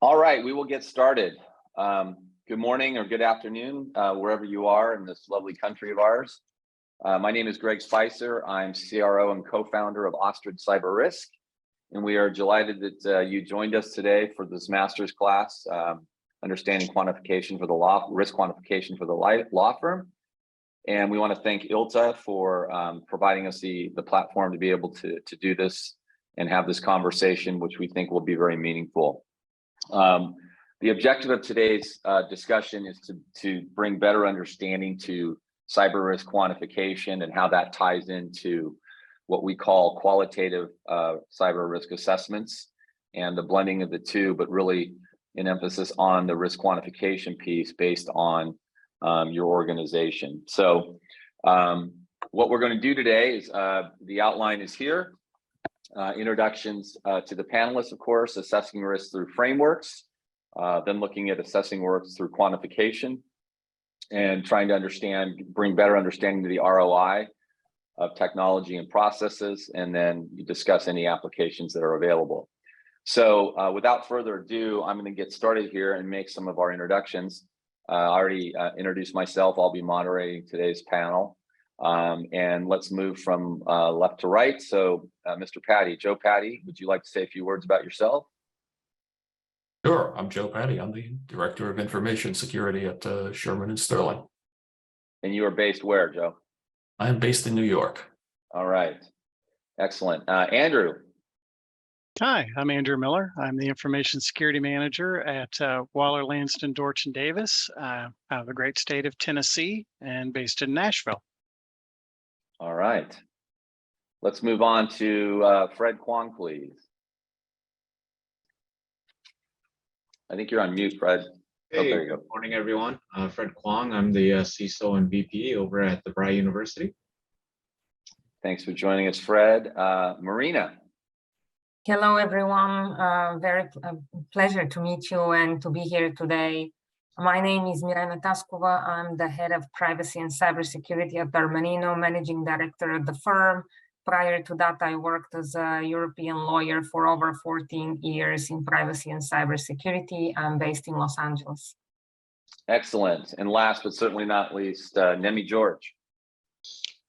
All right, we will get started. Good morning or good afternoon, wherever you are in this lovely country of ours. My name is Greg Spicer. I'm CRO and co-founder of Ostrich Cyber-Risk, and we are delighted that you joined us today for this master's class, Understanding Quantification for the Risk Quantification for the Law Firm. And we want to thank ILTA for providing us the platform to be able to do this and have this conversation, which we think will be very meaningful. The objective of today's discussion is to bring better understanding to cyber risk quantification and how that ties into what we call qualitative cyber risk assessments and the blending of the two, but really an emphasis on the risk quantification piece based on your organization. So what we're going to do today is the outline is here. Introductions to the panelists, of course, assessing risk through frameworks, then looking at assessing risks through quantification and trying to bring better understanding to the ROI of technology and processes, and then you discuss any applications that are available. So without further ado, I'm going to get started here and make some of our introductions. I already introduced myself. I'll be moderating today's panel. And let's move from left to right. So Mr. Patti, Joe Patti, would you like to say a few words about yourself? Sure, I'm Joe Patti. I'm the Director of Information Security at Shearman Sterling. And you are based where, Joe? I am based in New York. All right, excellent. Andrew. Hi, I'm Andrew Miller. I'm the Information Security Manager at Waller, Lansden, Dortch, and Davis out of the great state of Tennessee and based in Nashville. All right, let's move on to Fred Kwong, please. I think you're on mute, Fred. Hey, oh, there you go. Good morning, everyone. Fred Kwong. I'm the CISO and VP over at DeVry University. Thanks for joining us, Fred. MIRENA. Hello, everyone. Very pleasure to meet you and to be here today. My name is MIRENA TASKOVA. I'm the head of privacy and cybersecurity at Darmanino, managing director at the firm. Prior to that, I worked as a European lawyer for over 14 years in privacy and cybersecurity. I'm based in Los Angeles. Excellent. And last but certainly not least, Nemi George.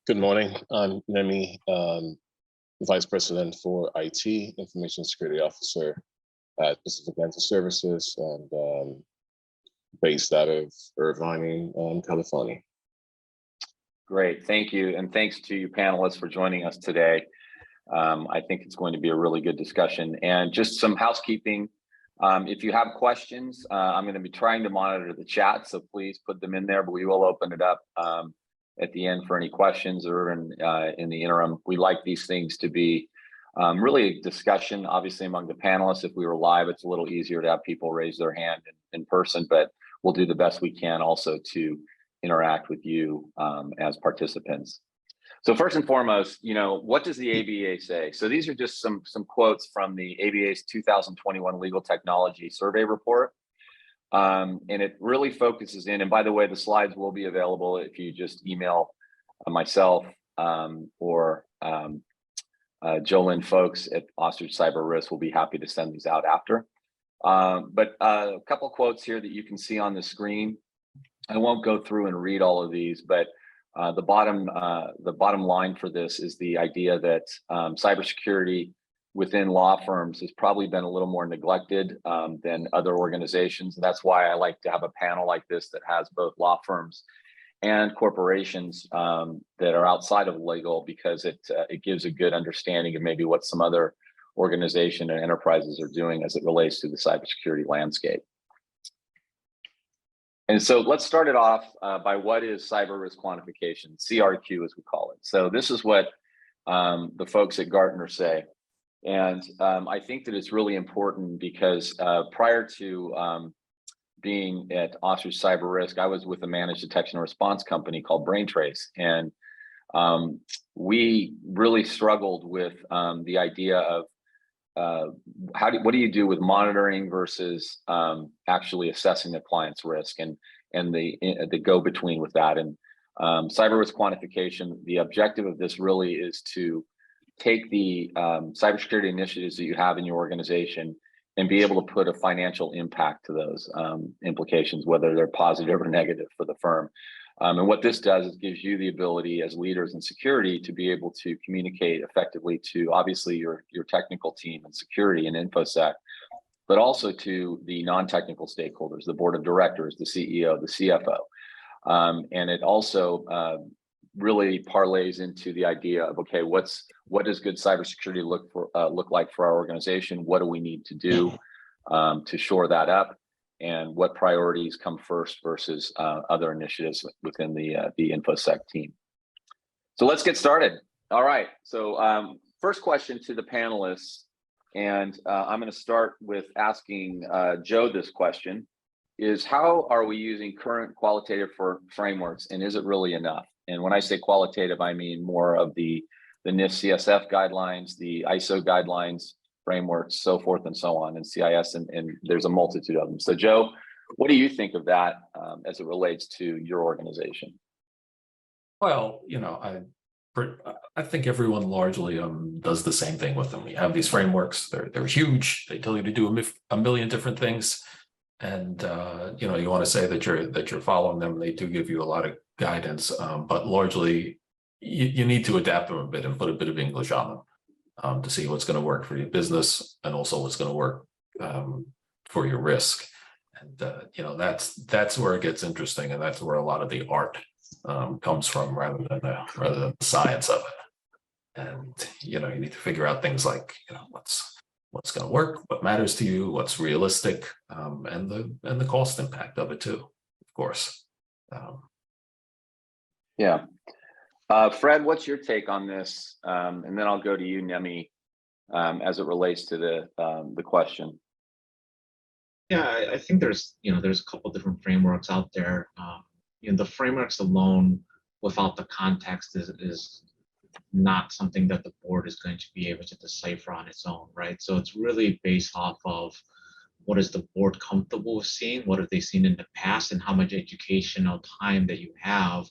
Good morning. I'm Nemi, Vice President for IT, Information Security Officer at Pacific Dental Services, and based out of Irvine, California. Great, thank you. And thanks to you panelists for joining us today. I think it's going to be a really good discussion. And just some housekeeping. If you have questions, I'm going to be trying to monitor the chat, so please put them in there, but we will open it up at the end for any questions, or in the interim. We like these things to be really a discussion, obviously, among the panelists. If we were live, it's a little easier to have people raise their hand in person, but we'll do the best we can also to interact with you as participants. So first and foremost, what does the ABA say? So these are just some quotes from the ABA's 2021 Legal Technology Survey Report. And it really focuses in, and by the way, the slides will be available if you just email myself or Jolyn folks at Ostrich Cyber-Risk. We'll be happy to send these out after. But a couple quotes here that you can see on the screen. I won't go through and read all of these, but the bottom line for this is the idea that cybersecurity within law firms has probably been a little more neglected than other organizations. And that's why I like to have a panel like this that has both law firms and corporations that are outside of legal, because it gives a good understanding of maybe what some other organization and enterprises are doing as it relates to the cybersecurity landscape. And so let's start it off by what is cyber risk quantification, CRQ as we call it. So this is what the folks at Gartner say. And I think that it's really important because prior to being at Ostrich Cyber-Risk, I was with a managed detection and response company called Braintrace. And we really struggled with the idea of what do you do with monitoring versus actually assessing the client's risk and the go-between with that. And cyber risk quantification, the objective of this really is to take the cybersecurity initiatives that you have in your organization and be able to put a financial impact to those implications, whether they're positive or negative for the firm. And what this does is gives you the ability as leaders in security to be able to communicate effectively to obviously your technical team in security and InfoSec, but also to the non-technical stakeholders, the board of directors, the CEO, the CFO. And it also really parlays into the idea of, okay, what does good cybersecurity look like for our organization? What do we need to do to shore that up? And what priorities come first versus other initiatives within the InfoSec team. So let's get started. All right, so first question to the panelists, and I'm gonna start with asking Joe this question, is how are we using current qualitative frameworks, and is it really enough? And when I say qualitative, I mean more of the NIST CSF guidelines, the ISO guidelines, frameworks, so forth and so on, and CIS, and there's a multitude of them. So Joe, what do you think of that as it relates to your organization? Well, you know, I think everyone largely does the same thing with them. We have these frameworks, they're huge, they tell you to do a million different things. And you know, you want to say that you're following them, they do give you a lot of guidance, but largely you need to adapt them a bit and put a bit of English on them. To see what's going to work for your business and also what's going to work for your risk. And you know, that's where it gets interesting, and that's where a lot of the art comes from rather than the science of it. And you know, you need to figure out things like, you know, what's going to work, what matters to you, what's realistic, and the cost impact of it too, of course. Yeah. Fred, what's your take on this? And then I'll go to you, Nemi, as it relates to the question. Yeah, I think there's a couple different frameworks out there. You know, the frameworks alone without the context is not something that the board is going to be able to decipher on its own, right? So it's really based off of what is the board comfortable with seeing, what have they seen in the past, and how much educational time that you have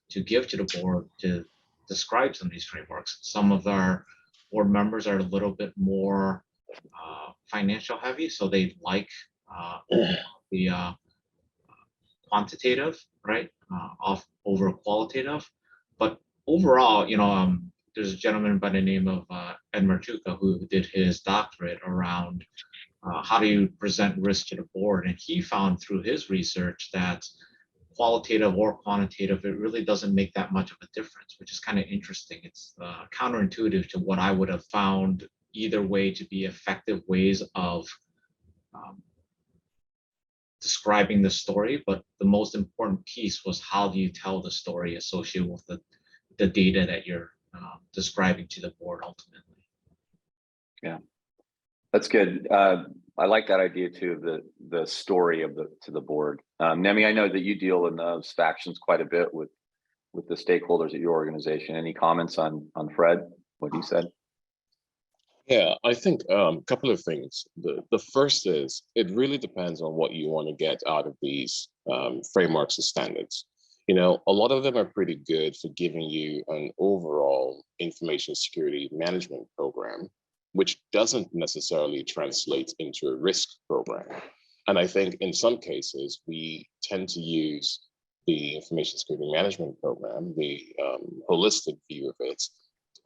to give to the board to describe some of these frameworks. Some of our board members are a little bit more financial heavy, so they like the quantitative, right, over qualitative. But overall, you know, there's a gentleman by the name of Ed Martuka who did his doctorate around how do you present risk to the board, and he found through his research that qualitative or quantitative, it really doesn't make that much of a difference, which is kind of interesting. It's counterintuitive to what I would have found either way to be effective ways of describing the story. But the most important piece was how do you tell the story associated with the data that you're describing to the board ultimately. Yeah, that's good. I like that idea too, of the story to the board. Nemi, I know that you deal in those factions quite a bit with the stakeholders at your organization. Any comments on Fred, what he said? Yeah, I think a couple of things. The first is it really depends on what you want to get out of these frameworks and standards. You know, a lot of them are pretty good for giving you an overall information security management program, which doesn't necessarily translate into a risk program. And I think in some cases, we tend to use the information security management program, the holistic view of it,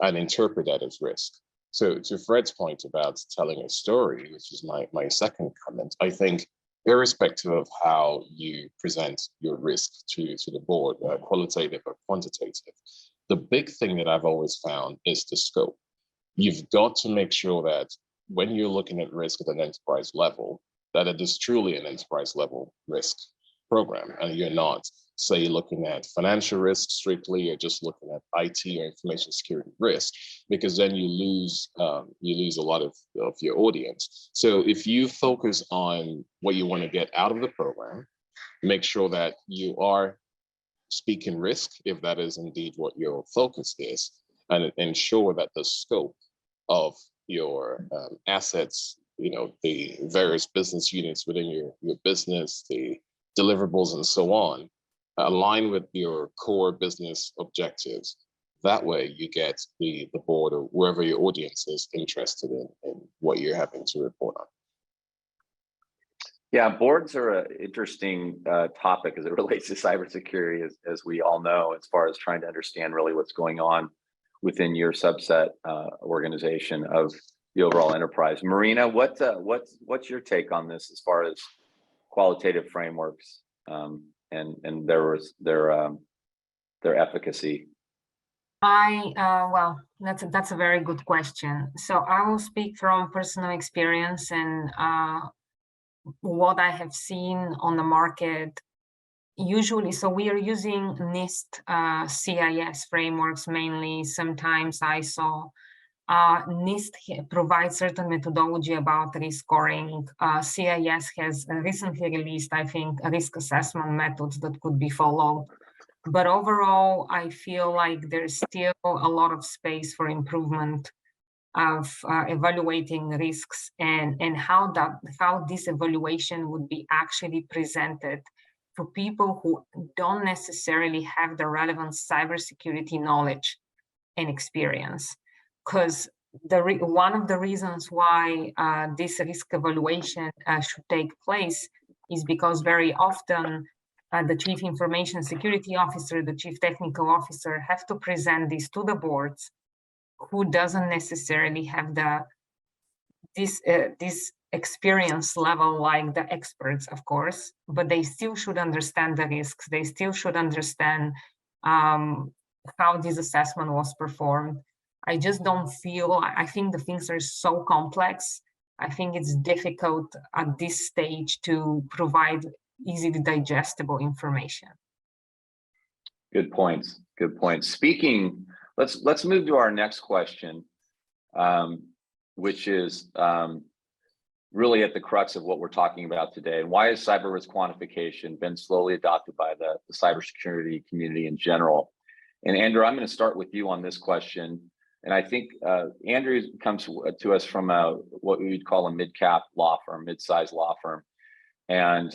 and interpret that as risk. So to Fred's point about telling a story, which is my second comment, I think irrespective of how you present your risk to the board, qualitative or quantitative, the big thing that I've always found is the scope. You've got to make sure that when you're looking at risk at an enterprise level, that it is truly an enterprise level risk program, and you're not, say, looking at financial risk strictly, or just looking at IT or information security risk, because then you lose a lot of your audience. So if you focus on what you want to get out of the program, make sure that you are speaking risk, if that is indeed what your focus is, and ensure that the scope of your assets, you know, the various business units within your business, the deliverables and so on, align with your core business objectives. That way you get the board or wherever your audience is interested in what you're having to report on. Yeah, boards are an interesting topic as it relates to cybersecurity, as we all know, as far as trying to understand really what's going on within your subset organization of the overall enterprise. Marina, what's your take on this as far as qualitative frameworks and their efficacy? Well, that's a very good question. So I will speak from personal experience and what I have seen on the market. Usually, so we are using NIST CIS frameworks mainly, sometimes ISO. NIST provides certain methodology about risk scoring. CIS has recently released, I think, risk assessment methods that could be followed. But overall, I feel like there's still a lot of space for improvement of evaluating risks and how this evaluation would be actually presented to people who don't necessarily have the relevant cybersecurity knowledge and experience. Because one of the reasons why this risk evaluation should take place is because very often the chief information security officer, the chief technical officer have to present this to the boards, who doesn't necessarily have this experience level like the experts, of course, but they still should understand the risks. They still should understand how this assessment was performed. I just don't feel, I think the things are so complex. I think it's difficult at this stage to provide easily digestible information. Good points. Good points. Speaking, let's move to our next question, which is really at the crux of what we're talking about today. And why has cyber risk quantification been slowly adopted by the cybersecurity community in general? And Andrew, I'm going to start with you on this question. And I think Andrew comes to us from what we would call a mid-cap law firm, mid-sized law firm. And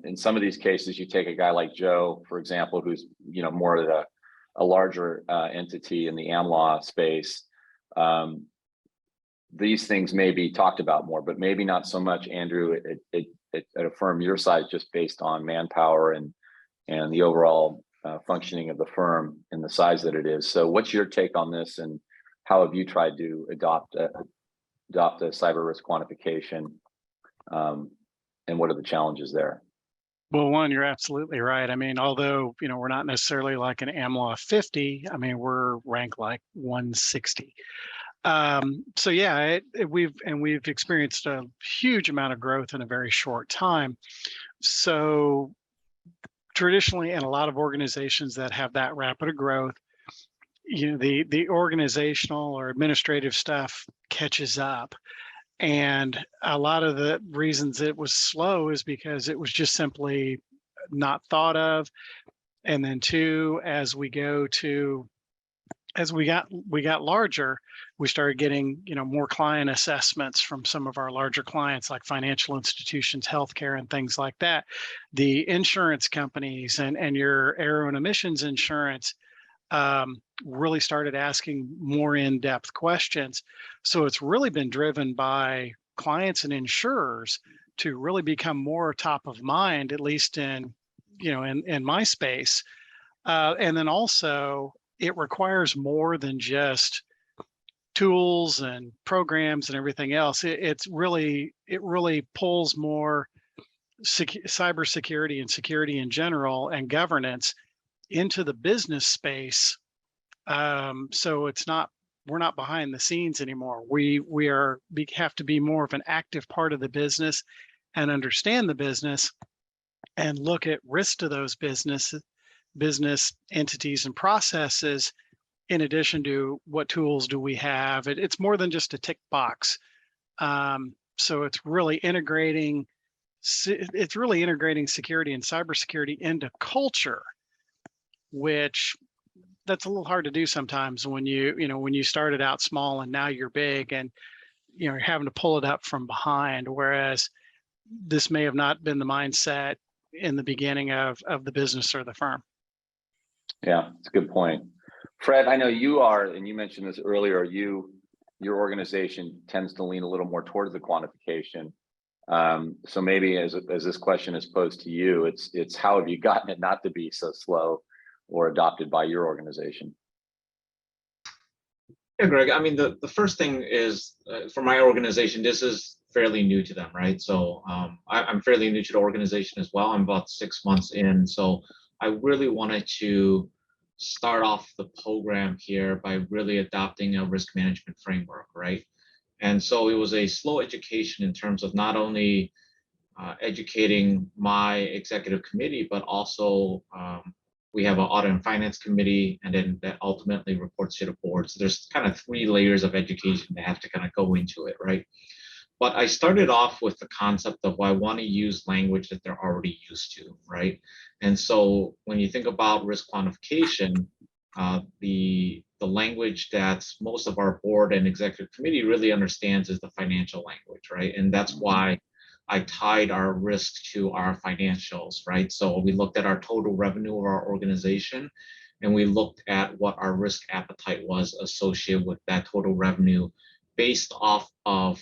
in some of these cases, you take a guy like Joe, for example, who's more of a larger entity in the AmLaw space. These things may be talked about more, but maybe not so much, Andrew, at a firm your size, just based on manpower and the overall functioning of the firm and the size that it is. So what's your take on this, and how have you tried to adopt a cyber risk quantification, and what are the challenges there? Well, one, you're absolutely right. I mean, although, we're not necessarily like an AmLaw 50, I mean, we're ranked like 160. So yeah, we've experienced a huge amount of growth in a very short time. So traditionally, in a lot of organizations that have that rapid growth, the organizational or administrative stuff catches up. And a lot of the reasons it was slow is because it was just simply not thought of. And then two, as we got larger, we started getting, more client assessments from some of our larger clients, like financial institutions, healthcare, and things like that. The insurance companies and your aero and emissions insurance really started asking more in-depth questions. So it's really been driven by clients and insurers to really become more top of mind, at least in my space. And then also it requires more than just tools and programs and everything else. It really pulls more cybersecurity and security in general and governance into the business space. So we're not behind the scenes anymore. We have to be more of an active part of the business and understand the business and look at risk to those business entities and processes, in addition to what tools do we have. It's more than just a tick box. So it's really integrating security and cybersecurity into culture, which that's a little hard to do sometimes when you started out small and now you're big and you're having to pull it up from behind, whereas this may have not been the mindset in the beginning of the business or the firm. Yeah, it's a good point. Fred, I know you are, and you mentioned this earlier, your organization tends to lean a little more towards the quantification So maybe as this question is posed to you, it's how have you gotten it not to be so slow or adopted by your organization? Yeah, Greg, I mean, the first thing is for my organization, this is fairly new to them, right? So I'm fairly new to the organization as well. I'm about 6 months in. So I really wanted to start off the program here by really adopting a risk management framework, right? And so it was a slow education in terms of not only educating my executive committee, but also we have an audit and finance committee, and then that ultimately reports to the board. So there's kind of 3 layers of education that have to kind of go into it, right? But I started off with the concept of, well, I want to use language that they're already used to, right? And so when you think about risk quantification, the language that most of our board and executive committee really understands is the financial language, right? And that's why I tied our risk to our financials, right? So we looked at our total revenue of our organization, and we looked at what our risk appetite was associated with that total revenue based off of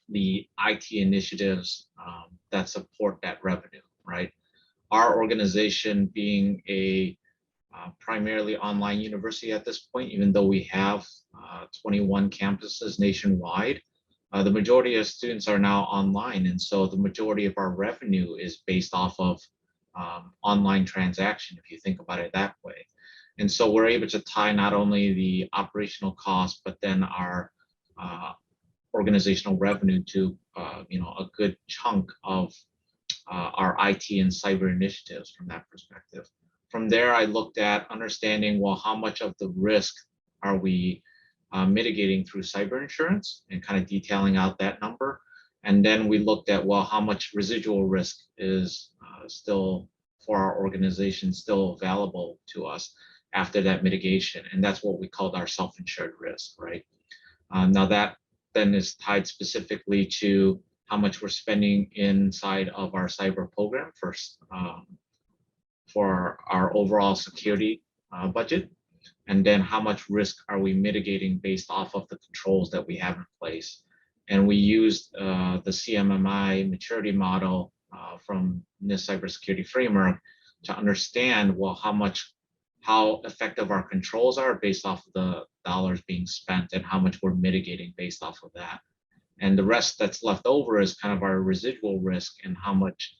the IT initiatives that support that revenue, right? Our organization being a primarily online university at this point, even though we have 21 campuses nationwide, the majority of students are now online. And so the majority of our revenue is based off of online transaction, if you think about it that way. And so we're able to tie not only the operational costs, but then our organizational revenue to a good chunk of our IT and cyber initiatives from that perspective. From there, I looked at understanding, well, how much of the risk are we mitigating through cyber insurance, and kind of detailing out that number. And then we looked at, well, how much residual risk is still for our organization still available to us after that mitigation. And that's what we called our self-insured risk, right? Now that then is tied specifically to how much we're spending inside of our cyber program for our overall security budget, and then how much risk are we mitigating based off of the controls that we have in place. And we used the CMMI maturity model from NIST cybersecurity framework to understand, well, how effective our controls are based off of the dollars being spent, and how much we're mitigating based off of that. And the rest that's left over is kind of our residual risk, and how much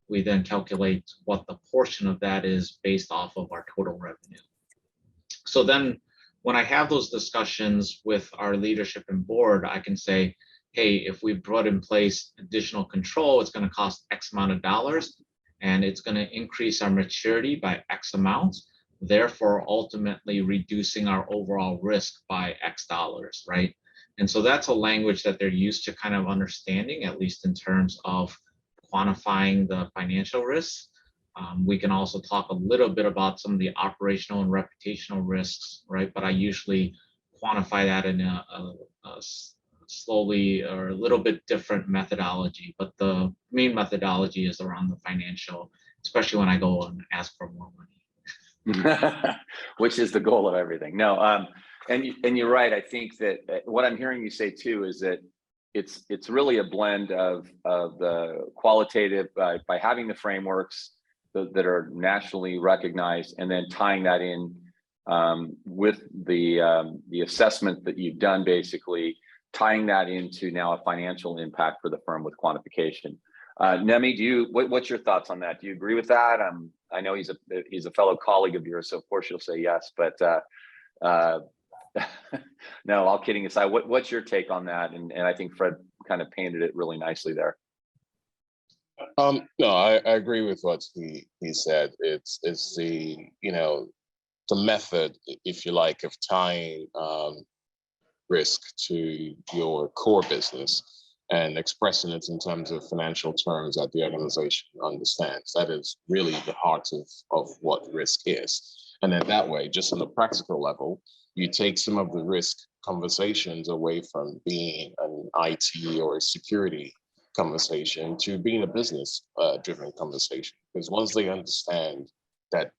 we then calculate what the portion of that is based off of our total revenue. So then when I have those discussions with our leadership and board, I can say, hey, if we brought in place additional control, it's going to cost X amount of dollars, and it's going to increase our maturity by X amount, therefore ultimately reducing our overall risk by X dollars, right? And so that's a language that they're used to kind of understanding, at least in terms of quantifying the financial risks. We can also talk a little bit about some of the operational and reputational risks, right? But I usually quantify that in a slowly or a little bit different methodology. But the main methodology is around the financial, especially when I go and ask for more money. Which is the goal of everything. No, and you're right. I think that what I'm hearing you say too is that it's really a blend of the qualitative by having the frameworks that are nationally recognized, and then tying that in with the assessment that you've done, basically tying that into now a financial impact for the firm with quantification. Nemi, what's your thoughts on that? Do you agree with that? I know he's a fellow colleague of yours, so of course you'll say yes, but no, all kidding aside, what's your take on that? And I think Fred kind of painted it really nicely there. No, I agree with what he said. It's the the method, if you like, of tying risk to your core business and expressing it in terms of financial terms that the organization understands. That is really the heart of what risk is. And then that way, just on a practical level, you take some of the risk conversations away from being an IT or a security conversation to being a business driven conversation. Because once they understand that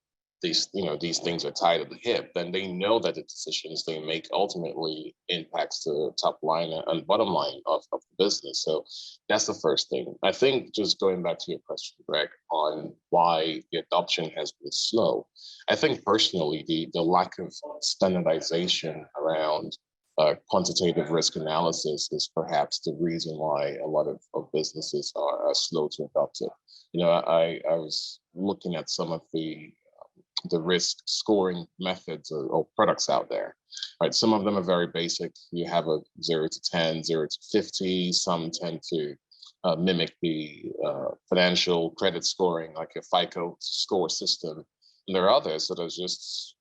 these things are tied at the hip, then they know that the decisions they make ultimately impacts the top line and bottom line of the business. So that's the first thing. I think, just going back to your question, Greg, on why the adoption has been slow, I think personally the lack of standardization around quantitative risk analysis is perhaps the reason why a lot of businesses are slow to adopt it. I was looking at some of the risk scoring methods or products out there, right? Some of them are very basic. You have a 0 to 10, 0 to 50. Some tend to mimic the financial credit scoring, like a FICO score system. And there are others that are just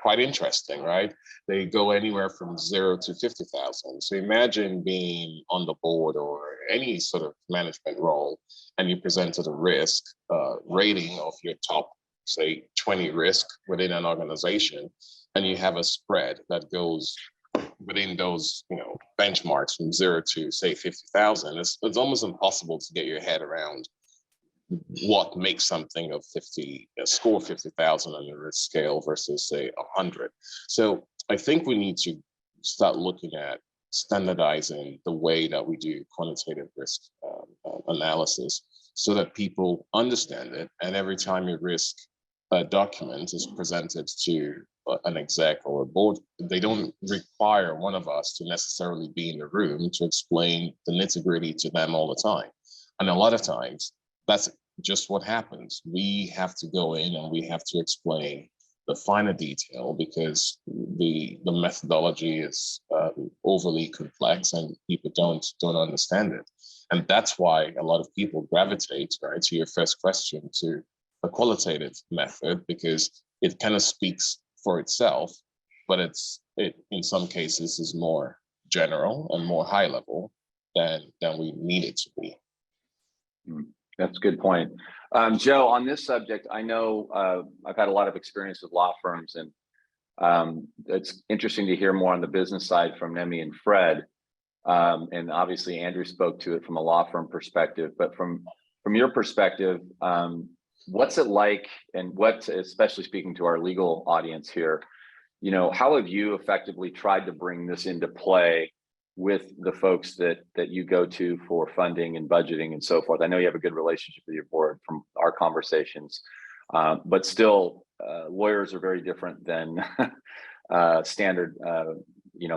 quite interesting, right? They go anywhere from 0 to 50,000. So imagine being on the board or any sort of management role, and you presented a risk rating of your top, say, 20 risk within an organization, and you have a spread that goes within those benchmarks from 0 to, say, 50,000. It's almost impossible to get your head around what makes something of 50, score 50,000 on the risk scale versus, say, 100. So I think we need to start looking at standardizing the way that we do quantitative risk analysis, so that people understand it, and every time a risk document is presented to an exec or a board, they don't require one of us to necessarily be in the room to explain the nitty-gritty to them all the time. And a lot of times, that's just what happens. We have to go in and we have to explain the finer detail, because the methodology is overly complex and people don't understand it. And that's why a lot of people gravitate, right, to your first question, to a qualitative method, because it kind of speaks for itself, but it in some cases is more general and more high level than we need it to be. That's a good point. Joe, on this subject, I know I've had a lot of experience with law firms, and it's interesting to hear more on the business side from Nemi and Fred. And obviously Andrew spoke to it from a law firm perspective, but from your perspective, what's it like, and especially speaking to our legal audience here, how have you effectively tried to bring this into play with the folks that you go to for funding and budgeting and so forth? I know you have a good relationship with your board from our conversations, but still lawyers are very different than standard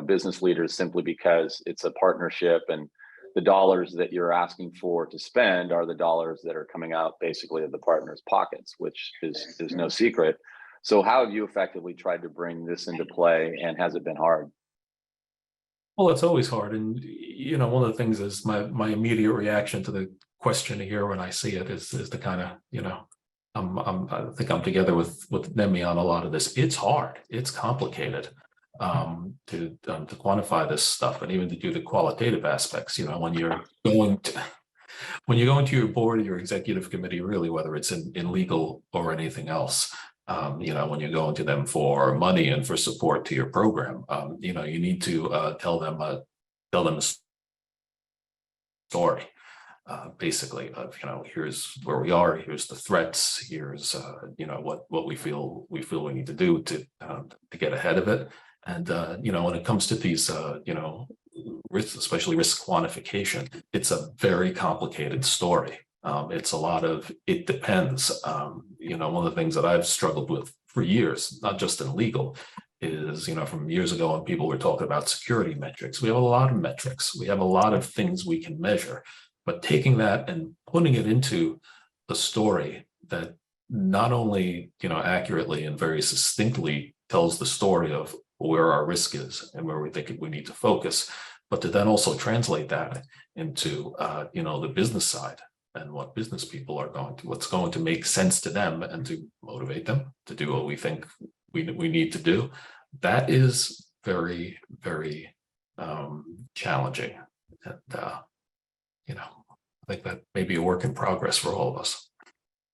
business leaders, simply because it's a partnership, and the dollars that you're asking for to spend are the dollars that are coming out basically of the partners' pockets, which is no secret. So how have you effectively tried to bring this into play, and has it been hard? Well, it's always hard. And, one of the things is my immediate reaction to the question here when I see it is to kind of, I think I'm together with Nemi on a lot of this. It's hard. It's complicated to quantify this stuff, and even to do the qualitative aspects. When you're going to your board or your executive committee, really, whether it's in legal or anything else, when you're going to them for money and for support to your program, you need to tell them a story, basically, of here's where we are, here's the threats, here's what we feel we need to do to get ahead of it. And when it comes to these risks, especially risk quantification, it's a very complicated story. It's a lot of, it depends. One of the things that I've struggled with for years, not just in legal, is, from years ago when people were talking about security metrics, we have a lot of metrics. We have a lot of things we can measure, but taking that and putting it into a story that not only, accurately and very succinctly tells the story of where our risk is and where we think we need to focus, but to then also translate that into, the business side, and what business people are what's going to make sense to them, and to motivate them to do what we think we need to do. That is very, very challenging. And, I think that may be a work in progress for all of us.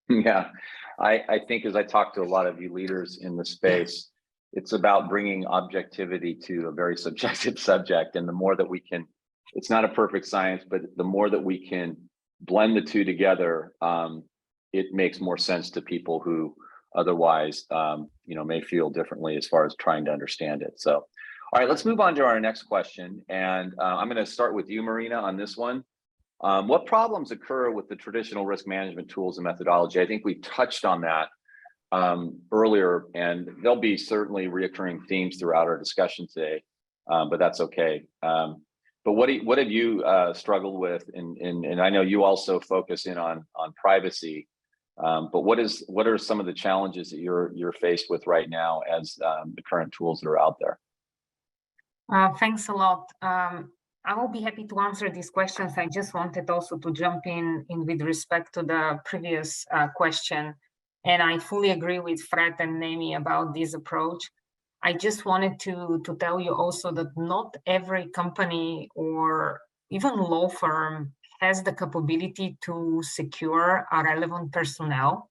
Yeah, I think as I talk to a lot of you leaders in the space, it's about bringing objectivity to a very subjective subject. And the more that we can, it's not a perfect science, but the more that we can blend the two together, it makes more sense to people who otherwise, may feel differently as far as trying to understand it. So, all right, let's move on to our next question. And I'm going to start with you, Marina, on this one. What problems occur with the traditional risk management tools and methodology? I think we touched on that earlier, and there'll be certainly reoccurring themes throughout our discussion today, but that's okay. But what have you struggled with? And I know you also focus in on privacy, but what are some of the challenges that you're faced with right now as the current tools that are out there? Thanks a lot. I will be happy to answer these questions. I just wanted also to jump in with respect to the previous question. And I fully agree with Fred and Nemi about this approach. I just wanted to tell you also that not every company or even law firm has the capability to secure a relevant personnel.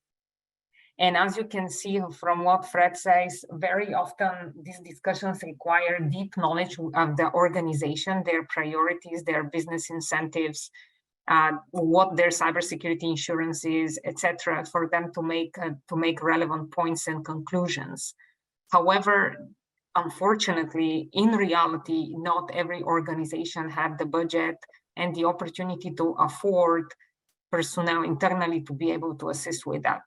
And as you can see from what Fred says, very often these discussions require deep knowledge of the organization, their priorities, their business incentives, what their cybersecurity insurance is, etc., for them to make relevant points and conclusions. However, unfortunately, in reality, not every organization had the budget and the opportunity to afford personnel internally to be able to assist with that.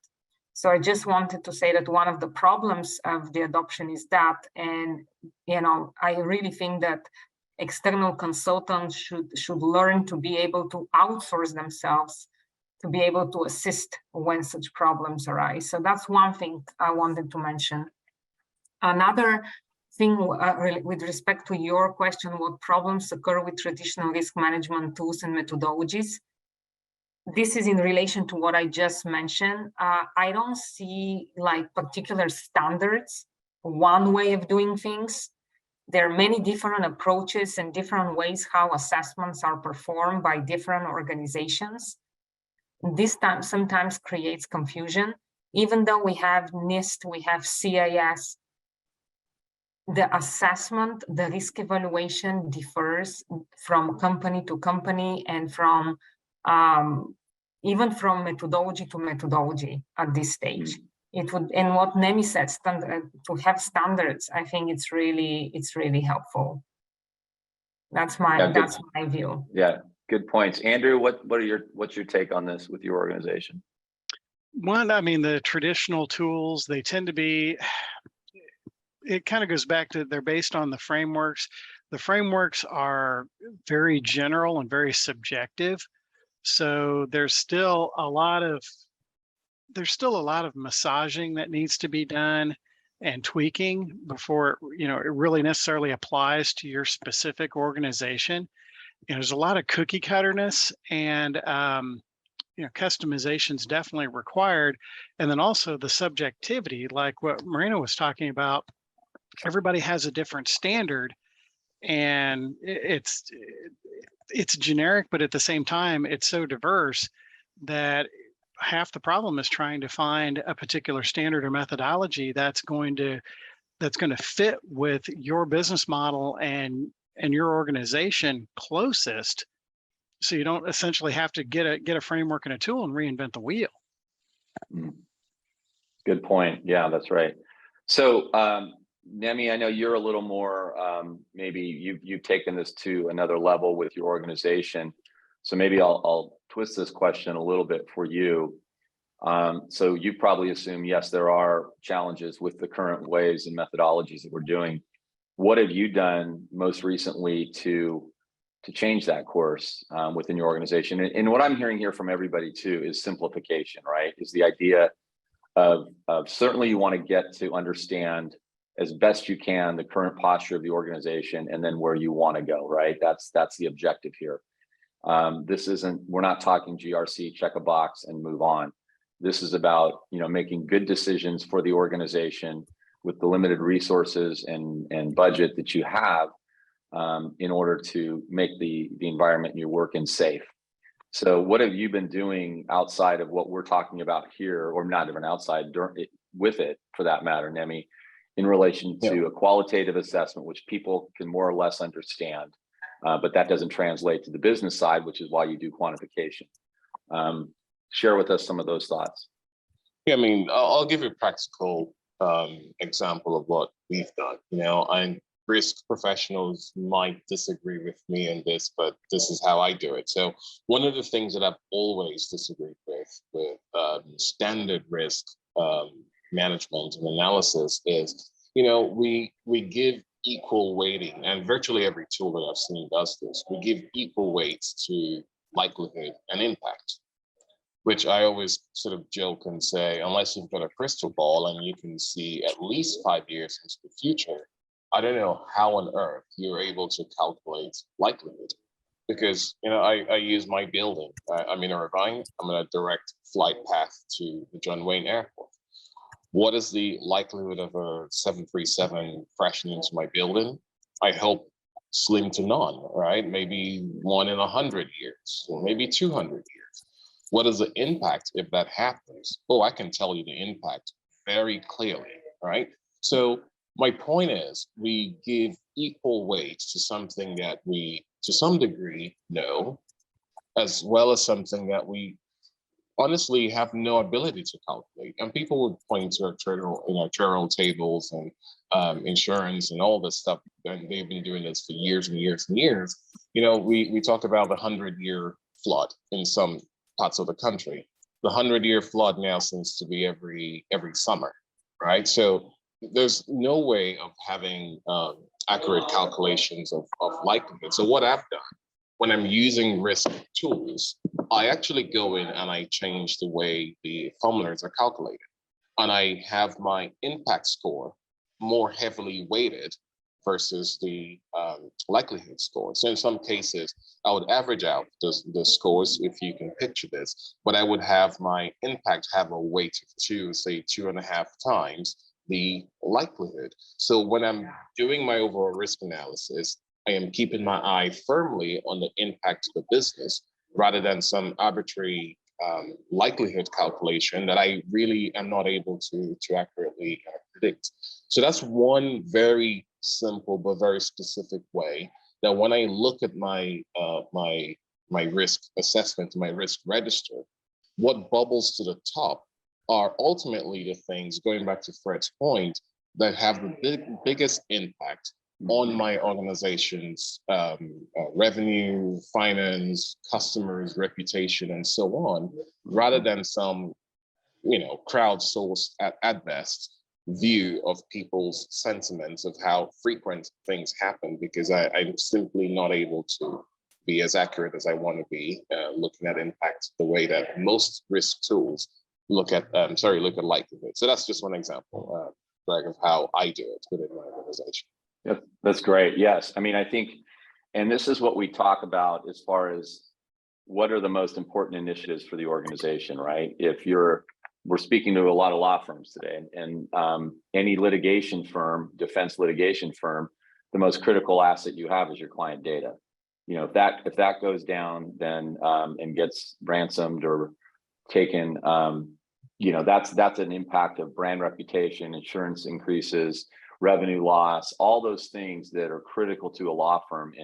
So I just wanted to say that one of the problems of the adoption is that, and I really think that external consultants should learn to be able to outsource themselves to be able to assist when such problems arise. So that's one thing I wanted to mention. Another thing with respect to your question, what problems occur with traditional risk management tools and methodologies? This is in relation to what I just mentioned. I don't see like particular standards, one way of doing things. There are many different approaches and different ways how assessments are performed by different organizations. This sometimes creates confusion. Even though we have NIST, we have CIS, the assessment, the risk evaluation differs from company to company and from even from methodology to methodology at this stage. It would, and what Nemi said, to have standards, I think it's really helpful. That's my view. Yeah, good points. Andrew, what's your take on this with your organization? One, I mean, the traditional tools, they tend to be, it kind of goes back to, they're based on the frameworks. The frameworks are very general and very subjective. So there's still a lot of massaging that needs to be done and tweaking before it really necessarily applies to your specific organization. There's a lot of cookie cutterness, and customization is definitely required. And then also the subjectivity, like what Marina was talking about. Everybody has a different standard, and it's generic, but at the same time, it's so diverse that half the problem is trying to find a particular standard or methodology that's going to fit with your business model and your organization closest, so you don't essentially have to get a framework and a tool and reinvent the wheel. Good point. Yeah, that's right. So Nemi, I know you're a little more, maybe you've taken this to another level with your organization. So maybe I'll twist this question a little bit for you. So you probably assume, yes, there are challenges with the current ways and methodologies that we're doing. What have you done most recently to change that course within your organization? And what I'm hearing here from everybody too is simplification, right? Is the idea of certainly you want to get to understand as best you can the current posture of the organization and then where you want to go, right? That's the objective here. We're not talking GRC, check a box and move on. This is about, making good decisions for the organization with the limited resources and budget that you have in order to make the environment you work in safe. So what have you been doing outside of what we're talking about here, or not even outside, with it for that matter, Nemi, in relation to a qualitative assessment, which people can more or less understand, but that doesn't translate to the business side, which is why you do quantification. Share with us some of those thoughts. Yeah, I mean, I'll give you a practical example of what we've done. You know, and risk professionals might disagree with me in this, but this is how I do it. So one of the things that I've always disagreed with standard risk management and analysis is, you know, we give equal weighting, and virtually every tool that I've seen does this. We give equal weights to likelihood and impact, which I always sort of joke and say, unless you've got a crystal ball and you can see at least 5 years into the future, I don't know how on earth you're able to calculate likelihood. Because, you know, I use my building. I'm in Irvine. I'm in a direct flight path to the John Wayne Airport. What is the likelihood of a 737 crashing into my building? I hope slim to none, right? Maybe 1 in 100 years, or maybe 200 years. What is the impact if that happens? Oh, I can tell you the impact very clearly, right? So my point is, we give equal weight to something that we, to some degree, know, as well as something that we honestly have no ability to calculate. And people would point to actuarial tables and insurance and all this stuff, and they've been doing this for years and years and years. You know, we talk about the 100-year flood in some parts of the country. The 100-year flood now seems to be every summer, right? So there's no way of having accurate calculations of likelihood. So what I've done when I'm using risk tools, I actually go in and I change the way the formulas are calculated. And I have my impact score more heavily weighted versus the likelihood score. So in some cases, I would average out the scores, if you can picture this, but I would have my impact have a weight of 2.5 times the likelihood. So when I'm doing my overall risk analysis, I am keeping my eye firmly on the impact of the business rather than some arbitrary likelihood calculation that I really am not able to accurately predict. So that's one very simple but very specific way that when I look at my my risk assessment, my risk register, what bubbles to the top are ultimately the things, going back to Fred's point, that have the biggest impact on my organization's revenue, finance, customers, reputation, and so on, rather than some, you know, crowdsourced at best view of people's sentiments of how frequent things happen, because I'm simply not able to be as accurate as I want to be looking at impact the way that most risk tools look at likelihood. So that's just one example, Greg, of how I do it within my organization. Yep, that's great. Yes, I mean, I think, and this is what we talk about as far as what are the most important initiatives for the organization, right? We're speaking to a lot of law firms today, and any litigation firm, defense litigation firm, the most critical asset you have is your client data. You know, if that goes down, then and gets ransomed or taken, you know, that's an impact of brand reputation, insurance increases, revenue loss, all those things that are critical to a law firm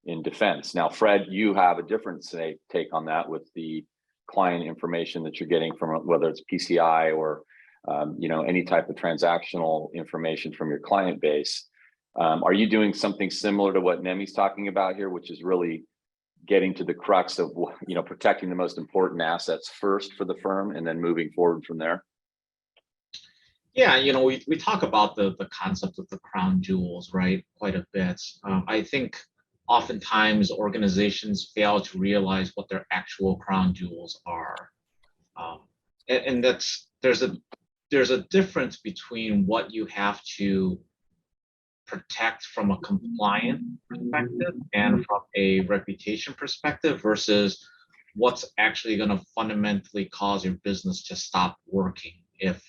in defense. Now, Fred, you have a different take on that with the client information that you're getting from, whether it's PCI or you know, any type of transactional information from your client base. Are you doing something similar to what Nemi's talking about here, which is really getting to the crux of, you know, protecting the most important assets first for the firm and then moving forward from there? Yeah, you know, we talk about the concept of the crown jewels, right, quite a bit. I think oftentimes organizations fail to realize what their actual crown jewels are, and that's there's a difference between what you have to protect from a compliance perspective and from a reputation perspective versus what's actually going to fundamentally cause your business to stop working if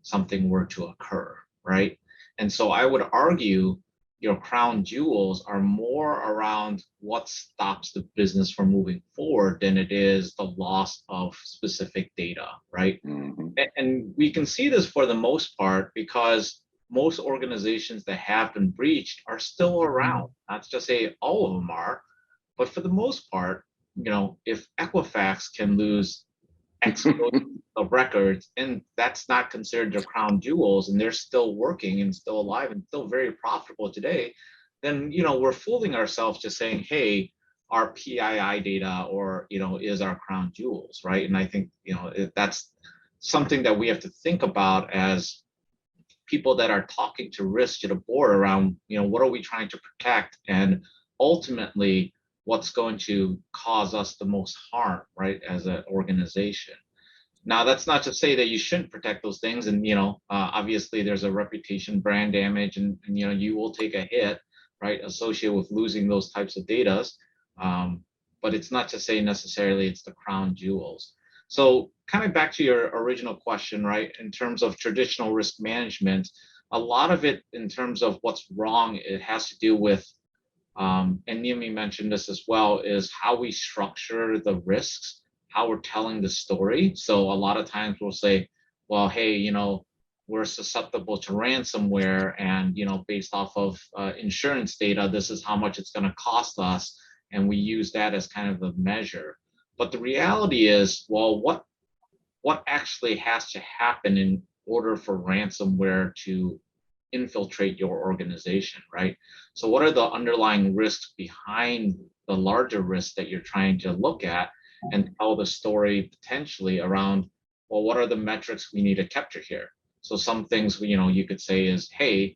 something were to occur, right? And so I would argue your crown jewels are more around what stops the business from moving forward than it is the loss of specific data, right? Mm-hmm. And we can see this for the most part because most organizations that have been breached are still around. Not to say all of them are, but for the most part, you know, if Equifax can lose X of records, and that's not considered their crown jewels, and they're still working and still alive and still very profitable today, then we're fooling ourselves just saying, hey, our PII data or is our crown jewels, right? And I think that's something that we have to think about as people that are talking to risk to the board around, what are we trying to protect, and ultimately what's going to cause us the most harm, right, as an organization. Now, that's not to say that you shouldn't protect those things, and obviously there's a reputation, brand damage, and you will take a hit, right, associated with losing those types of data. But it's not to say necessarily it's the crown jewels. So coming back to your original question, right, in terms of traditional risk management, a lot of it in terms of what's wrong, it has to do with, and Nemi mentioned this as well, is how we structure the risks, how we're telling the story. So a lot of times we'll say, well, hey, we're susceptible to ransomware, and based off of insurance data, this is how much it's going to cost us, and we use that as kind of a measure. But the reality is, well, what actually has to happen in order for ransomware to infiltrate your organization, right? So what are the underlying risks behind the larger risks that you're trying to look at, and tell the story potentially around, well, what are the metrics we need to capture here? So some things you could say is, hey,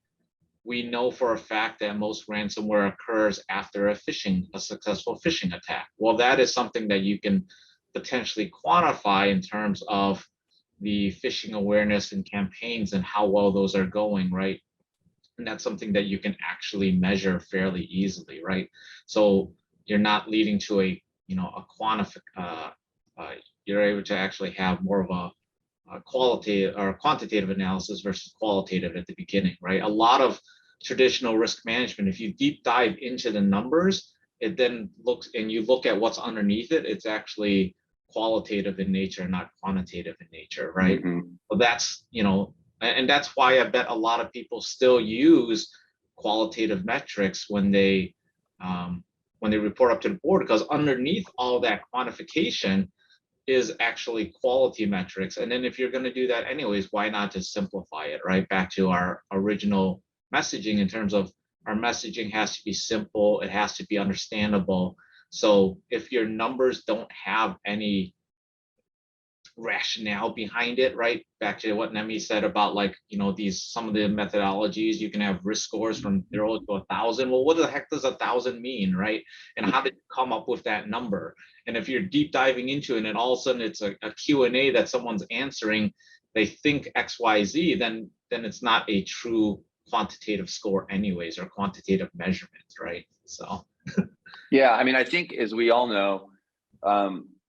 we know for a fact that most ransomware occurs after a successful phishing attack. Well, that is something that you can potentially quantify in terms of the phishing awareness and campaigns and how well those are going, right? And that's something that you can actually measure fairly easily, right? So you're not leading to a you're able to actually have more of a qualitative or quantitative analysis versus qualitative at the beginning, right? A lot of traditional risk management, if you deep dive into the numbers, it then looks, and you look at what's underneath it, it's actually qualitative in nature, not quantitative in nature, right? So that's, and that's why I bet a lot of people still use qualitative metrics when they report up to the board, because underneath all that quantification is actually quality metrics. And then if you're going to do that anyways, why not just simplify it, right? Back to our original messaging, in terms of our messaging has to be simple, it has to be understandable. So if your numbers don't have any rationale behind it, right? Back to what Nemi said about, like, some of the methodologies, you can have risk scores from 0 to 1,000. Well, what the heck does 1,000 mean, right? And how did you come up with that number? And if you're deep diving into it and all of a sudden it's a Q&A that someone's answering, they think XYZ, then it's not a true quantitative score anyways, or quantitative measurement, right? So yeah, I mean, I think, as we all know,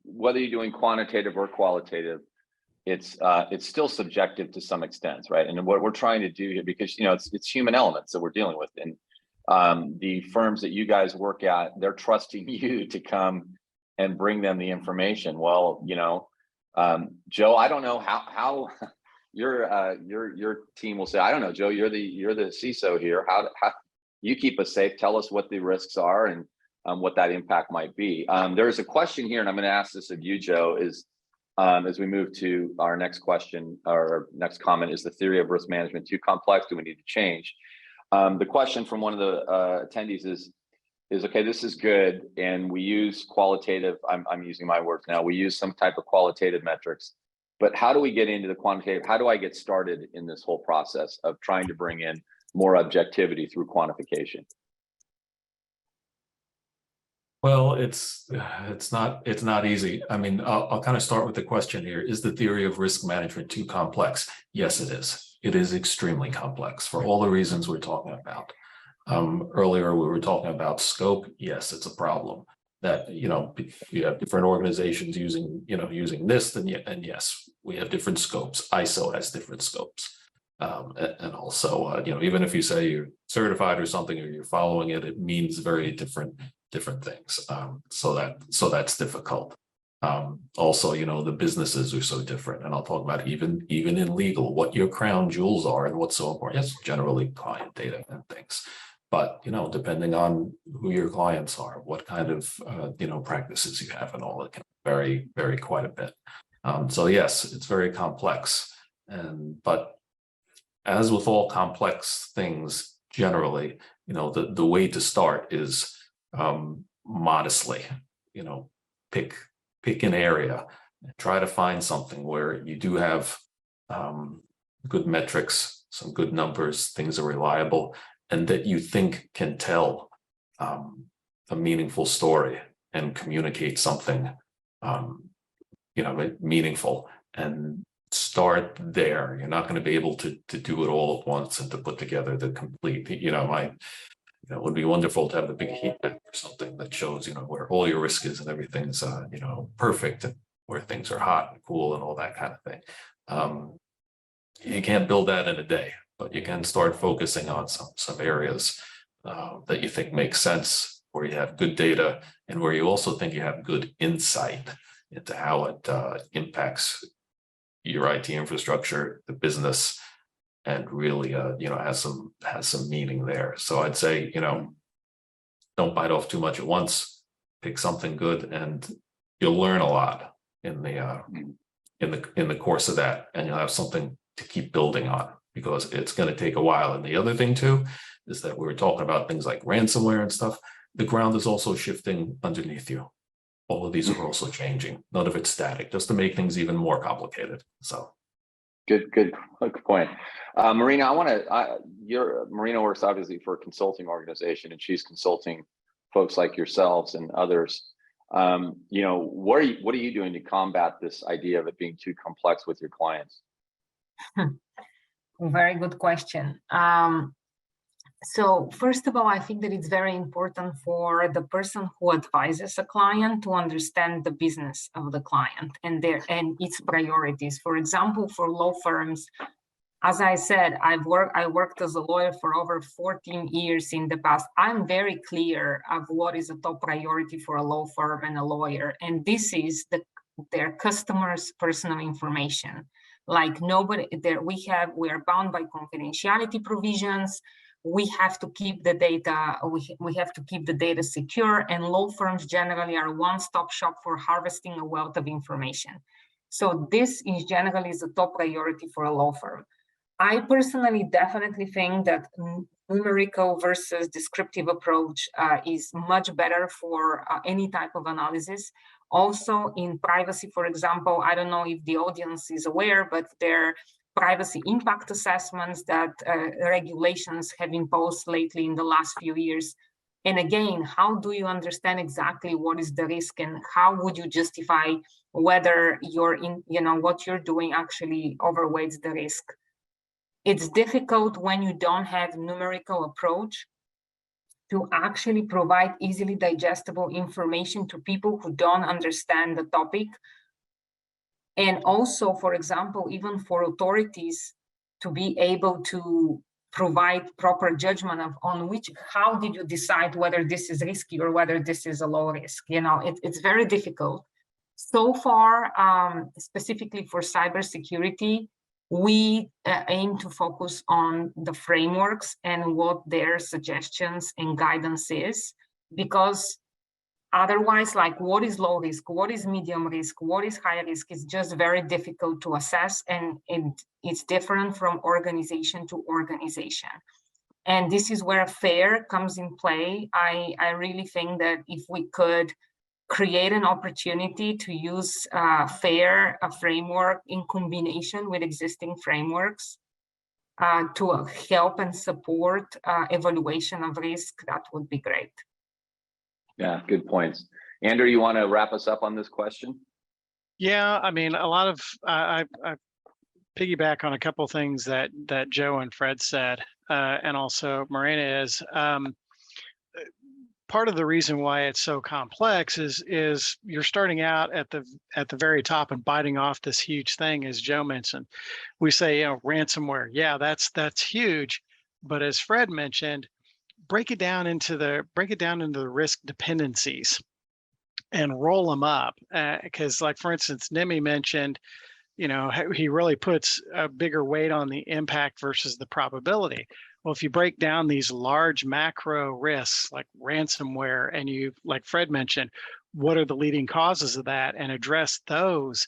whether you're doing quantitative or qualitative, it's still subjective to some extent, right? And what we're trying to do here, because it's human elements that we're dealing with, and the firms that you guys work at, they're trusting you to come and bring them the information. Well, Joe, I don't know how your team will say, I don't know, Joe, you're the CISO here. How you keep us safe? Tell us what the risks are and what that impact might be. There's a question here, and I'm going to ask this of you, Joe, is as we move to our next question, or next comment, is the theory of risk management too complex? Do we need to change? The question from one of the attendees is okay, this is good, and we use qualitative, I'm using my words now, we use some type of qualitative metrics, but how do we get into the quantitative? How do I get started in this whole process of trying to bring in more objectivity through quantification? Well, it's not easy. I mean, I'll kind of start with the question here. Is the theory of risk management too complex? Yes, it is. It is extremely complex for all the reasons we're talking about. Earlier, we were talking about scope. Yes, it's a problem that, you have different organizations using this, and yes, we have different scopes. ISO has different scopes. And also, even if you say you're certified or something, or you're following it, it means very different things. So that's difficult. Also, the businesses are so different, and I'll talk about even in legal, what your crown jewels are and what's so important. Yes, generally client data and things, but depending on who your clients are, what kind of practices you have, and all, it can vary quite a bit. So yes, it's very complex, but as with all complex things, generally, the way to start is modestly. Pick an area and try to find something where you do have good metrics, some good numbers, things are reliable, and that you think can tell a meaningful story and communicate something meaningful, and start there. You're not going to be able to do it all at once and to put together the complete, it would be wonderful to have a big heat map or something that shows, where all your risk is and everything's, perfect, and where things are hot and cool and all that kind of thing. You can't build that in a day, but you can start focusing on some areas that you think make sense, where you have good data, and where you also think you have good insight into how it impacts your IT infrastructure, the business, and really, has some meaning there. So I'd say, don't bite off too much at once. Pick something good, and you'll learn a lot in the course of that, and you'll have something to keep building on, because it's going to take a while. And the other thing too is that we were talking about things like ransomware and stuff. The ground is also shifting underneath you. All of these are also changing. None of it's static, just to make things even more complicated. So. Good point. Marina, Marina works obviously for a consulting organization, and she's consulting folks like yourselves and others. What are you doing to combat this idea of it being too complex with your clients? Very good question. So first of all, I think that it's very important for the person who advises a client to understand the business of the client and its priorities. For example, for law firms, as I said, I worked as a lawyer for over 14 years in the past. I'm very clear of what is a top priority for a law firm and a lawyer, and this is their customers' personal information. Like nobody there, we are bound by confidentiality provisions. We have to keep the data, we have to keep the data secure, and law firms generally are a one-stop shop for harvesting a wealth of information. So this is generally the top priority for a law firm. I personally definitely think that numerical versus descriptive approach is much better for any type of analysis. Also in privacy, for example, I don't know if the audience is aware, but there privacy impact assessments that regulations have imposed lately in the last few years. And again, how do you understand exactly what is the risk, and how would you justify whether what you're doing actually overweights the risk? It's difficult when you don't have numerical approach to actually provide easily digestible information to people who don't understand the topic. And also, for example, even for authorities to be able to provide proper judgment on how did you decide whether this is risky or whether this is a low risk? It's very difficult. So far, specifically for cybersecurity, we aim to focus on the frameworks and what their suggestions and guidance is, because otherwise, like what is low risk, what is medium risk, what is high risk, is just very difficult to assess, and it's different from organization to organization. And this is where FAIR comes in play. I really think that if we could create an opportunity to use FAIR, a framework in combination with existing frameworks to help and support evaluation of risk, that would be great. Yeah, good points. Andrew, you want to wrap us up on this question? Yeah, I mean, a lot of I piggyback on a couple of things that Joe and Fred said, and also Marina is. Part of the reason why it's so complex is you're starting out at the very top and biting off this huge thing, as Joe mentioned. We say, ransomware, yeah, that's huge, but as Fred mentioned, break it down into the risk dependencies and roll them up, because like, for instance, Nemi mentioned, he really puts a bigger weight on the impact versus the probability. Well, if you break down these large macro risks like ransomware, and you, like Fred mentioned, what are the leading causes of that, and address those,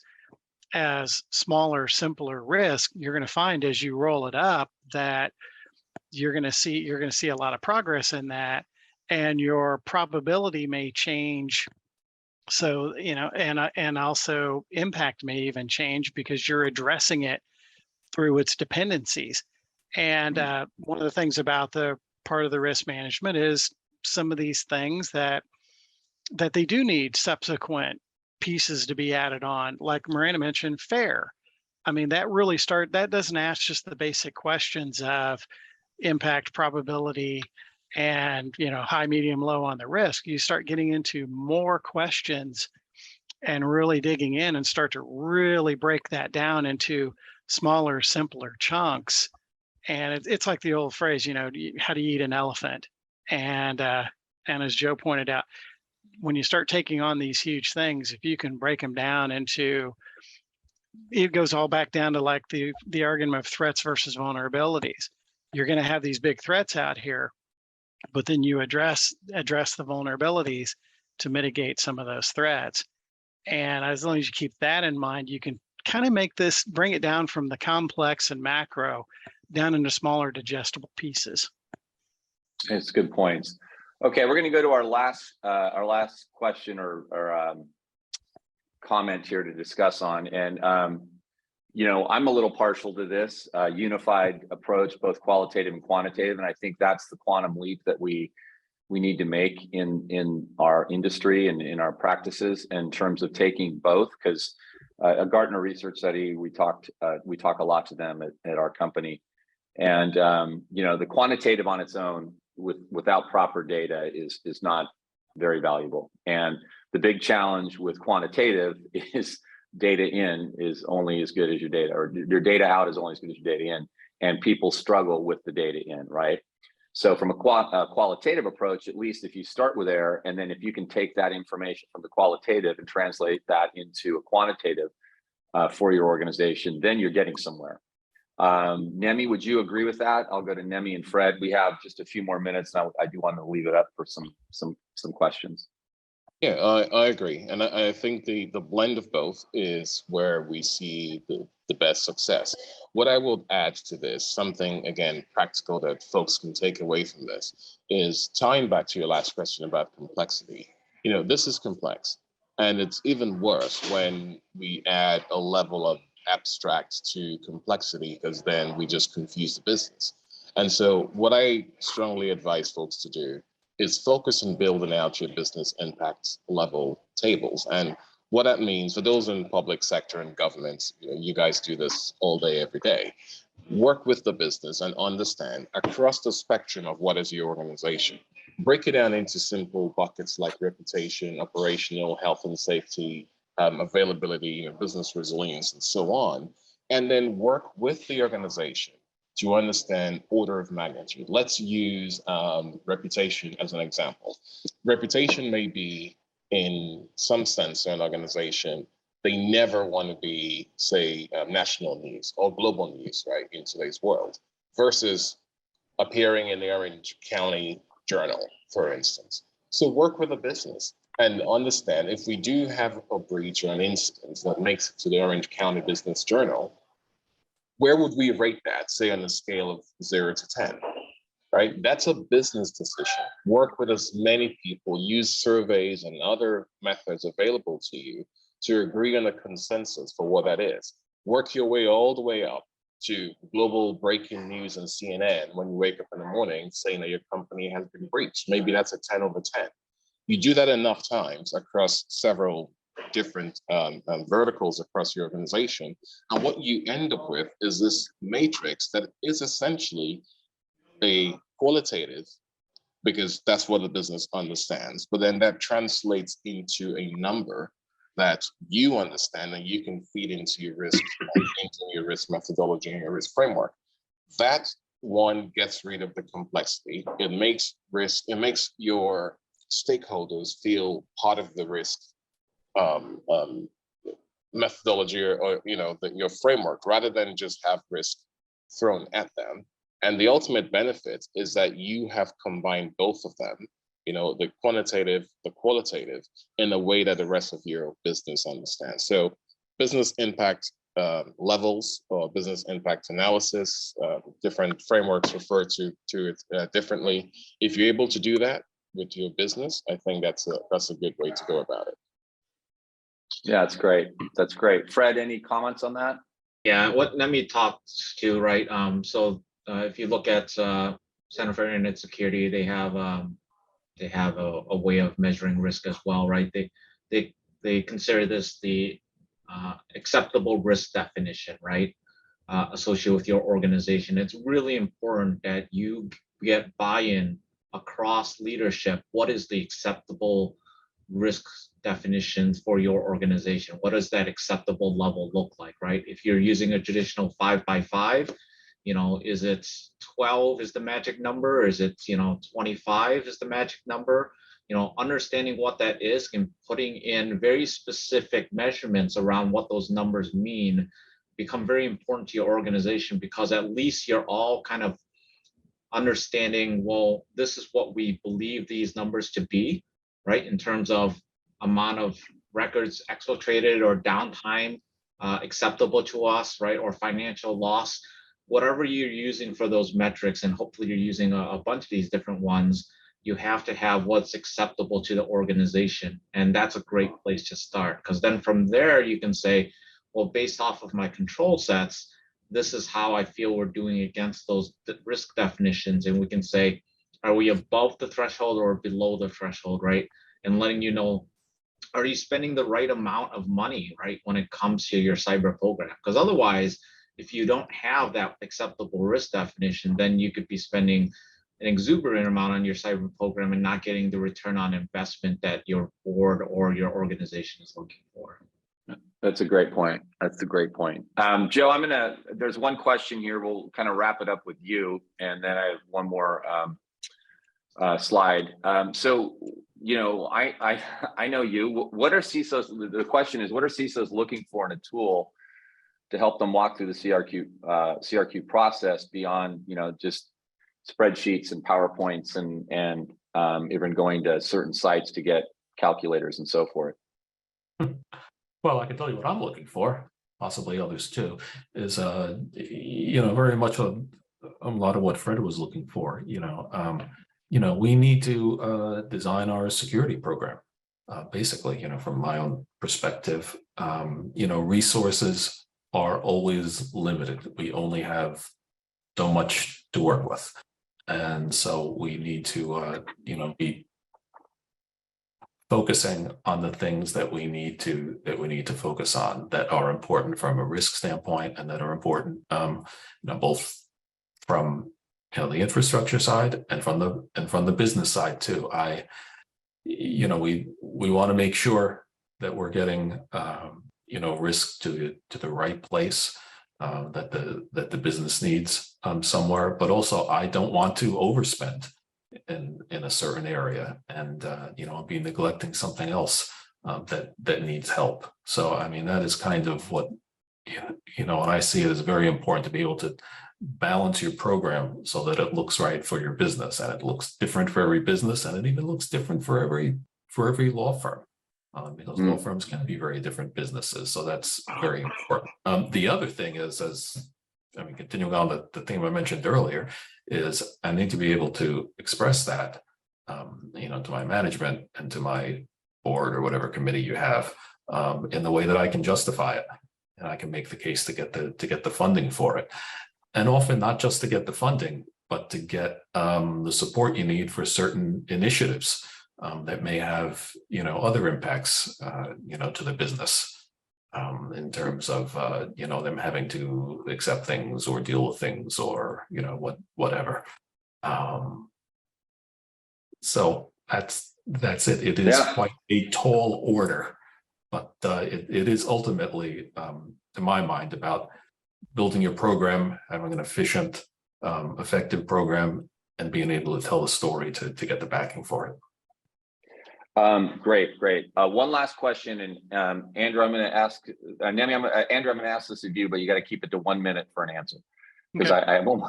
as smaller, simpler risk, you're going to find as you roll it up that you're going to see a lot of progress in that, and your probability may change. So, you know, and also impact may even change because you're addressing it through its dependencies. And one of the things about the part of the risk management is some of these things that they do need subsequent pieces to be added on, like MIRENA mentioned, FAIR. I mean, that doesn't ask just the basic questions of impact, probability, and, you know, high, medium, low on the risk. You start getting into more questions and really digging in and start to really break that down into smaller, simpler chunks. And it's like the old phrase, you know, how do you eat an elephant? And as Joe pointed out, when you start taking on these huge things, if you can break them down into, it goes all back down to like the argument of threats versus vulnerabilities. You're going to have these big threats out here, but then you address the vulnerabilities to mitigate some of those threats. And as long as you keep that in mind, you can kind of bring it down from the complex and macro down into smaller digestible pieces. It's good points. Okay, we're going to go to our last question or comment here to discuss on. And you know, I'm a little partial to this unified approach, both qualitative and quantitative, and I think that's the quantum leap that we need to make in our industry and in our practices in terms of taking both. Because a Gartner research study, we talk a lot to them at our company, and you know, the quantitative on its own without proper data is not very valuable. And the big challenge with quantitative is data in is only as good as your data, or your data out is only as good as your data in, and people struggle with the data in, right? So from a qualitative approach, at least if you start with there, and then if you can take that information from the qualitative and translate that into a quantitative for your organization, then you're getting somewhere. Nemi, would you agree with that? I'll go to Nemi and Fred. We have just a few more minutes, and I do want to leave it up for some questions. Yeah, I agree. And I think the blend of both is where we see the best success. What I will add to this, something, again, practical that folks can take away from this, is tying back to your last question about complexity. You know, this is complex. And it's even worse when we add a level of abstract to complexity, because then we just confuse the business. And so what I strongly advise folks to do is focus on building out your business impact level tables. And what that means for those in public sector and government, you guys do this all day, every day. Work with the business and understand across the spectrum of what is your organization. Break it down into simple buckets like reputation, operational, health and safety, availability, business resilience, and so on. And then work with the organization to understand order of magnitude. Let's use reputation as an example. Reputation may be, in some sense, an organization, they never want to be, say, national news or global news, right, in today's world, versus appearing in the Orange County Journal, for instance. So work with a business and understand if we do have a breach or an incident that makes it to the Orange County Business Journal, where would we rate that, say, on a scale of 0 to 10, right? That's a business decision. Work with as many people, use surveys and other methods available to you to agree on a consensus for what that is. Work your way all the way up to global breaking news and CNN when you wake up in the morning saying that your company has been breached. Maybe that's a 10 over 10. You do that enough times across several different verticals across your organization. And what you end up with is this matrix that is essentially a qualitative, because that's what the business understands, but then that translates into a number that you understand and you can feed into your risk, into your risk methodology and your risk framework. That one gets rid of the complexity. It makes your stakeholders feel part of the risk methodology or your framework, rather than just have risk thrown at them. And the ultimate benefit is that you have combined both of them, the quantitative, the qualitative, in a way that the rest of your business understands. So business impact levels or business impact analysis. Different frameworks refer to it differently. If you're able to do that with your business, I think that's a good way to go about it. Yeah, that's great. That's great. Fred, any comments on that? Yeah, what Nemi talks to, right? If you look at Center for Internet Security, they have a way of measuring risk as well, right? They consider this the acceptable risk definition, right? Associated with your organization. It's really important that you get buy-in across leadership. What is the acceptable risk definitions for your organization? What does that acceptable level look like, right? If you're using a traditional 5x5, is it 12 is the magic number? Is it, 25 is the magic number? Understanding what that is and putting in very specific measurements around what those numbers mean become very important to your organization, because at least you're all kind of understanding, well, this is what we believe these numbers to be, right? In terms of amount of records exfiltrated or downtime acceptable to us, right? Or financial loss, whatever you're using for those metrics, and hopefully you're using a bunch of these different ones, you have to have what's acceptable to the organization. And that's a great place to start, because then from there you can say, well, based off of my control sets, this is how I feel we're doing against those risk definitions. And we can say, are we above the threshold or below the threshold, right? And letting you know, are you spending the right amount of money, right, when it comes to your cyber program? Because otherwise, if you don't have that acceptable risk definition, then you could be spending an exuberant amount on your cyber program and not getting the return on investment that your board or your organization is looking for. That's a great point. That's a great point. Joe, there's one question here. We'll kind of wrap it up with you, and then I have one more slide. I know you. What are CISOs? The question is, what are CISOs looking for in a tool to help them walk through the CRQ process beyond, just spreadsheets and PowerPoints and even going to certain sites to get calculators and so forth? Well, I can tell you what I'm looking for, possibly others too, is very much a lot of what Fred was looking for. We need to design our security program. Basically, from my own perspective, resources are always limited. We only have so much to work with, and so we need to be focusing on the things that we need to focus on, that are important from a risk standpoint, and that are important both from the infrastructure side and from the business side too. We want to make sure that we're getting risk to the right place that the business needs somewhere, but also I don't want to overspend in a certain area and be neglecting something else that needs help. So that is kind of what and I see it as very important to be able to balance your program so that it looks right for your business, and it looks different for every business, and it even looks different for every law firm, because law firms can be very different businesses. So that's very important. The other thing is, continuing on the theme I mentioned earlier, is I need to be able to express that, to my management and to my board or whatever committee you have, in the way that I can justify it, and I can make the case to get the funding for it. And often not just to get the funding, but to get the support you need for certain initiatives that may have other impacts to the business, in terms of them having to accept things or deal with things or whatever. So that's it. It is quite a tall order, but it is ultimately, to my mind, about building your program, having an efficient, effective program, and being able to tell the story to get the backing for it. Great. One last question, and Andrew, I'm going to ask Nemi. Andrew, I'm going to ask this of you, but you got to keep it to 1 minute for an answer, because I won't.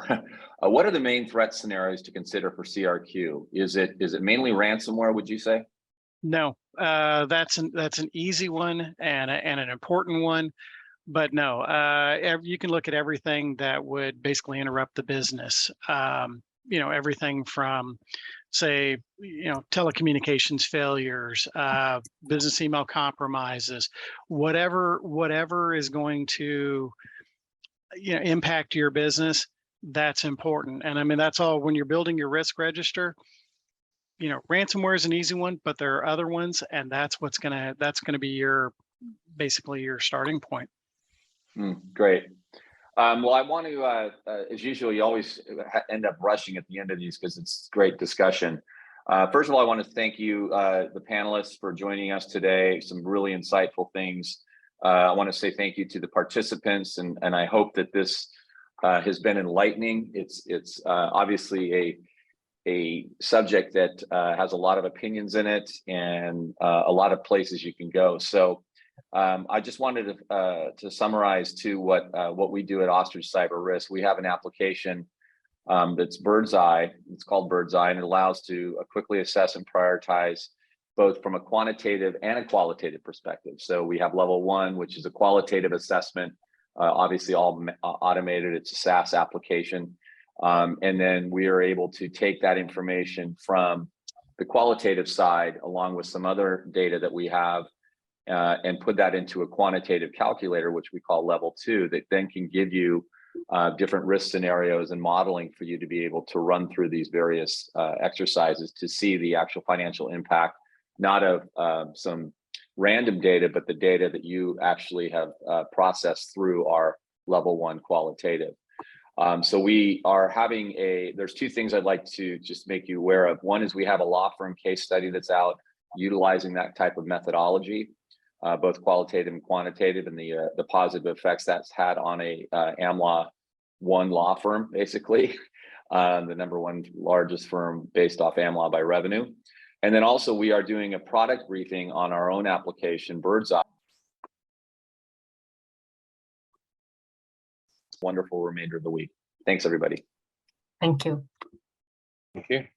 What are the main threat scenarios to consider for CRQ? Is it mainly ransomware, would you say? No, that's an easy one and an important one, but no, you can look at everything that would basically interrupt the business. Everything from, say, telecommunications failures, business email compromises, whatever is going to impact your business. That's important, and I mean that's all. When you're building your risk register, ransomware is an easy one, but there are other ones, and that's gonna be basically your starting point. Great. Well, I want to, as usual, you always end up rushing at the end of these because it's great discussion. First of all, I want to thank you, the panelists, for joining us today. Some really insightful things. I want to say thank you to the participants, and I hope that this has been enlightening. It's obviously a subject that has a lot of opinions in it and a lot of places you can go. So I just wanted to summarize too what we do at Ostrich Cyber-Risk. We have an application that's Bird's Eye. It's called Bird's Eye, and it allows to quickly assess and prioritize both from a quantitative and a qualitative perspective. So we have level 1, which is a qualitative assessment, obviously all automated. It's a SaaS application. And then we are able to take that information from the qualitative side, along with some other data that we have, and put that into a quantitative calculator, which we call level 2, that then can give you different risk scenarios and modeling for you to be able to run through these various exercises to see the actual financial impact, not of some random data, but the data that you actually have processed through our level 1 qualitative. So we are having there's 2 things I'd like to just make you aware of. One is we have a law firm case study that's out utilizing that type of methodology, both qualitative and quantitative, and the positive effects that's had on a AmLaw 1 law firm, basically, the #1 largest firm based off AmLaw by revenue. And then also we are doing a product briefing on our own application, Bird's Eye. Wonderful remainder of the week. Thanks, everybody. Thank you. Thank you.